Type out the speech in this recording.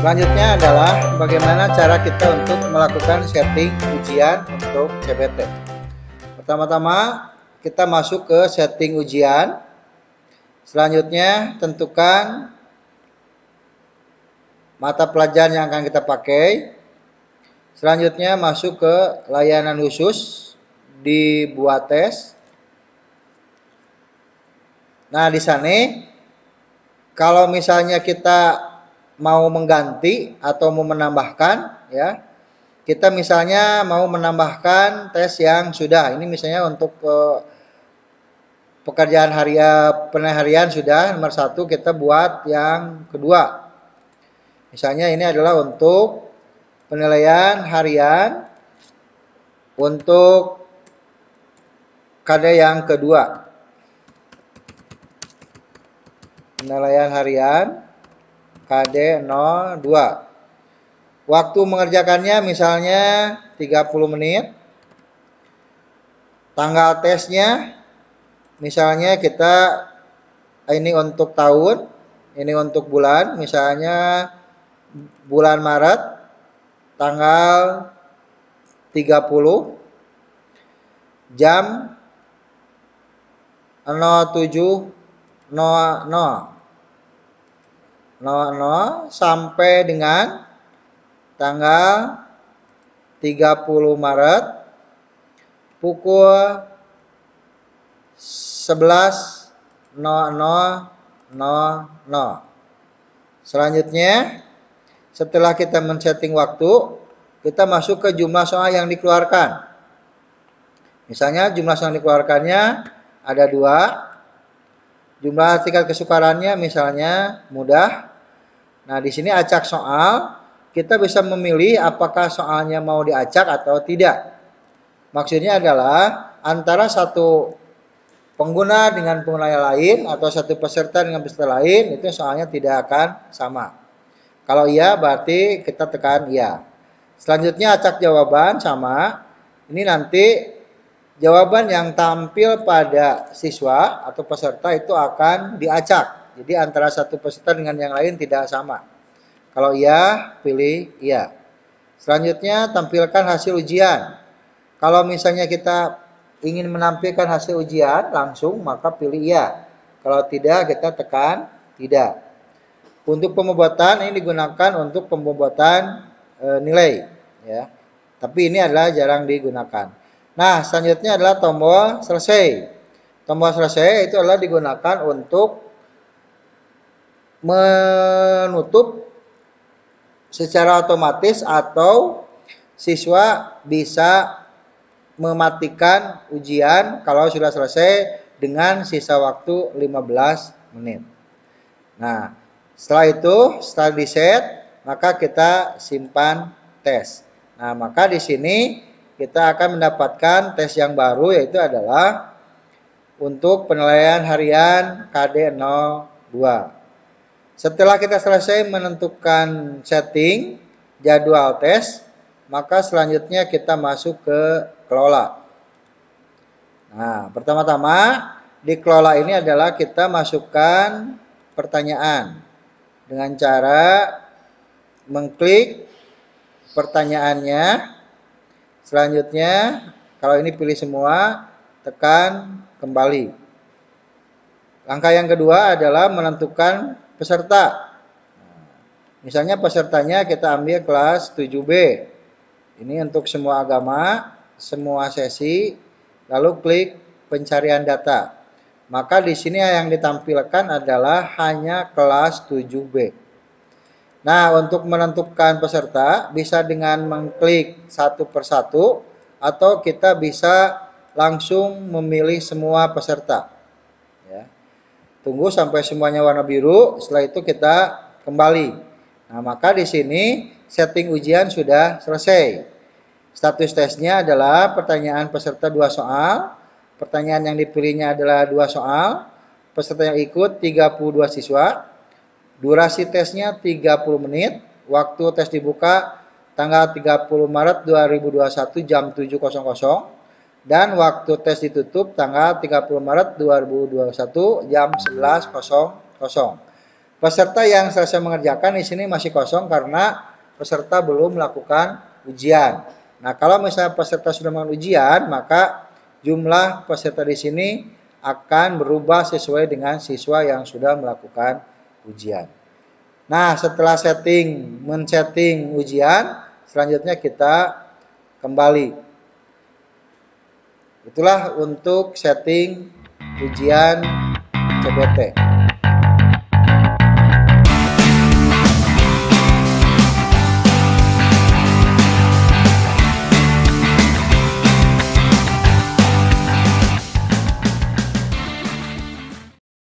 Selanjutnya adalah bagaimana cara kita untuk melakukan setting ujian untuk CBT. Pertama-tama kita masuk ke setting ujian. Selanjutnya tentukan mata pelajaran yang akan kita pakai. Selanjutnya masuk ke layanan khusus, dibuat tes. Nah, di sana kalau misalnya kita mau mengganti atau mau menambahkan, ya, kita misalnya mau menambahkan tes yang sudah. Ini misalnya untuk pekerjaan harian sudah nomor 1, kita buat yang kedua. Misalnya ini adalah untuk penilaian harian untuk KD yang kedua. Penilaian harian KD 02. Waktu mengerjakannya misalnya 30 menit. Tanggal tesnya misalnya kita ini untuk tahun, ini untuk bulan, misalnya bulan Maret tanggal 30 jam 07.00 sampai dengan tanggal 30 Maret pukul 11.00. Selanjutnya, setelah kita men-setting waktu, kita masuk ke jumlah soal yang dikeluarkan. Misalnya jumlah soal yang dikeluarkannya ada 2. Jumlah tingkat kesukarannya misalnya mudah. Nah, di sini acak soal, kita bisa memilih apakah soalnya mau diacak atau tidak. Maksudnya adalah antara satu pengguna dengan pengguna yang lain atau satu peserta dengan peserta lain, itu soalnya tidak akan sama. Kalau iya berarti kita tekan iya. Selanjutnya acak jawaban sama. Ini nanti jawaban yang tampil pada siswa atau peserta itu akan diacak. Jadi antara satu peserta dengan yang lain tidak sama. Kalau iya, pilih iya. Selanjutnya tampilkan hasil ujian. Kalau misalnya kita ingin menampilkan hasil ujian langsung, maka pilih iya. Kalau tidak, kita tekan tidak. Untuk pembuatan ini digunakan untuk pembuatan nilai, ya. Tapi ini adalah jarang digunakan. Nah, selanjutnya adalah tombol selesai. Tombol selesai itu adalah digunakan untuk menutup secara otomatis atau siswa bisa mematikan ujian kalau sudah selesai dengan sisa waktu 15 menit. Nah, setelah itu, setelah di-set, maka kita simpan tes. Nah, maka di sini kita akan mendapatkan tes yang baru, yaitu adalah untuk penilaian harian KD 02. Setelah kita selesai menentukan setting jadwal tes, maka selanjutnya kita masuk ke kelola. Nah, pertama-tama di kelola ini adalah kita masukkan pertanyaan dengan cara mengklik pertanyaannya. Selanjutnya, kalau ini pilih semua, tekan kembali. Langkah yang kedua adalah menentukan peserta. Misalnya pesertanya kita ambil kelas 7B. Ini untuk semua agama, semua sesi, lalu klik pencarian data. Maka di sini yang ditampilkan adalah hanya kelas 7B. Nah, untuk menentukan peserta bisa dengan mengklik satu persatu atau kita bisa langsung memilih semua peserta. Ya. Tunggu sampai semuanya warna biru, setelah itu kita kembali. Nah, maka di sini setting ujian sudah selesai. Status tesnya adalah pertanyaan peserta 2 soal, pertanyaan yang dipilihnya adalah 2 soal, peserta yang ikut 32 siswa, durasi tesnya 30 menit, waktu tes dibuka tanggal 30 Maret 2021 jam 7.00, dan waktu tes ditutup tanggal 30 Maret 2021 jam 11.00. Peserta yang selesai mengerjakan di sini masih kosong karena peserta belum melakukan ujian. Nah, kalau misalnya peserta sudah melakukan ujian, maka jumlah peserta di sini akan berubah sesuai dengan siswa yang sudah melakukan ujian. Nah, setelah men-setting ujian, selanjutnya kita kembali. Itulah untuk setting ujian CBT.